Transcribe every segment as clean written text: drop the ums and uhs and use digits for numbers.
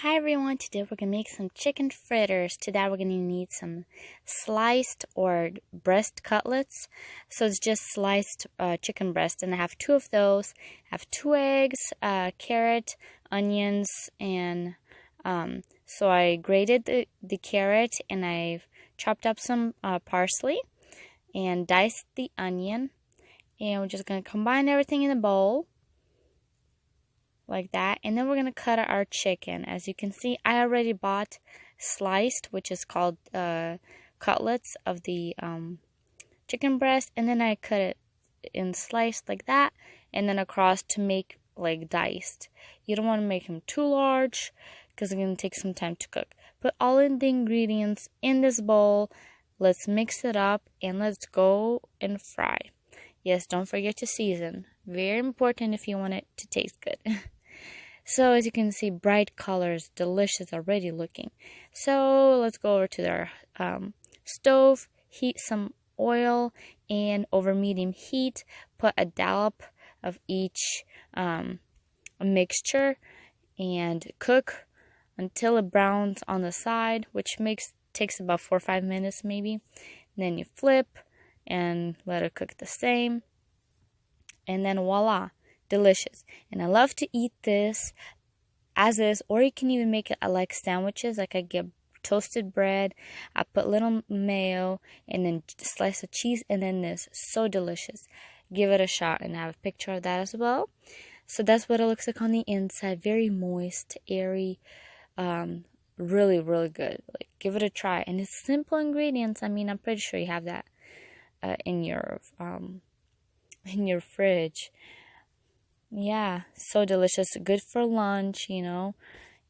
Hi everyone, today we're going to make some chicken fritters. To that we're going to need some sliced or breast cutlets. So it's just sliced chicken breast, and I have two of those. I have 2 eggs, carrot, onions, and so I grated the carrot, and I've chopped up some parsley and diced the onion. And we're just going to combine everything in a bowl like that, and then we're gonna cut our chicken. As you can see, I already bought sliced, which is called cutlets of the chicken breast, and then I cut it in sliced like that, and then across to make like diced. You don't want to make them too large because it's gonna take some time to cook. Put all in the ingredients in this bowl. Let's mix it up and let's go and fry. Yes, don't forget to season. Very important if you want it to taste good. So as you can see, bright colors, delicious already looking. So let's go over to our stove, heat some oil, and over medium heat, put a dollop of each mixture and cook until it browns on the side, which takes about 4 or 5 minutes maybe. And then you flip and let it cook the same, and then voila, delicious. And I love to eat this as is, or you can even make it like sandwiches. Like I get toasted bread, I put little mayo, and then a slice of cheese, and then this. So delicious. Give it a shot, and I have a picture of that as well. So that's what it looks like on the inside. Very moist, airy, really, really good. Like, give it a try. And it's simple ingredients. I mean, I'm pretty sure you have that in your fridge. Yeah, so delicious. Good for lunch, and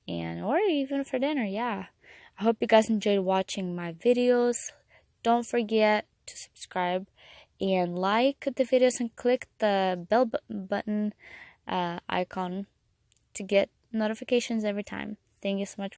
or even for dinner. Yeah. I hope you guys enjoyed watching my videos. Don't forget to subscribe and like the videos and click the bell button icon to get notifications every time. Thank you so much.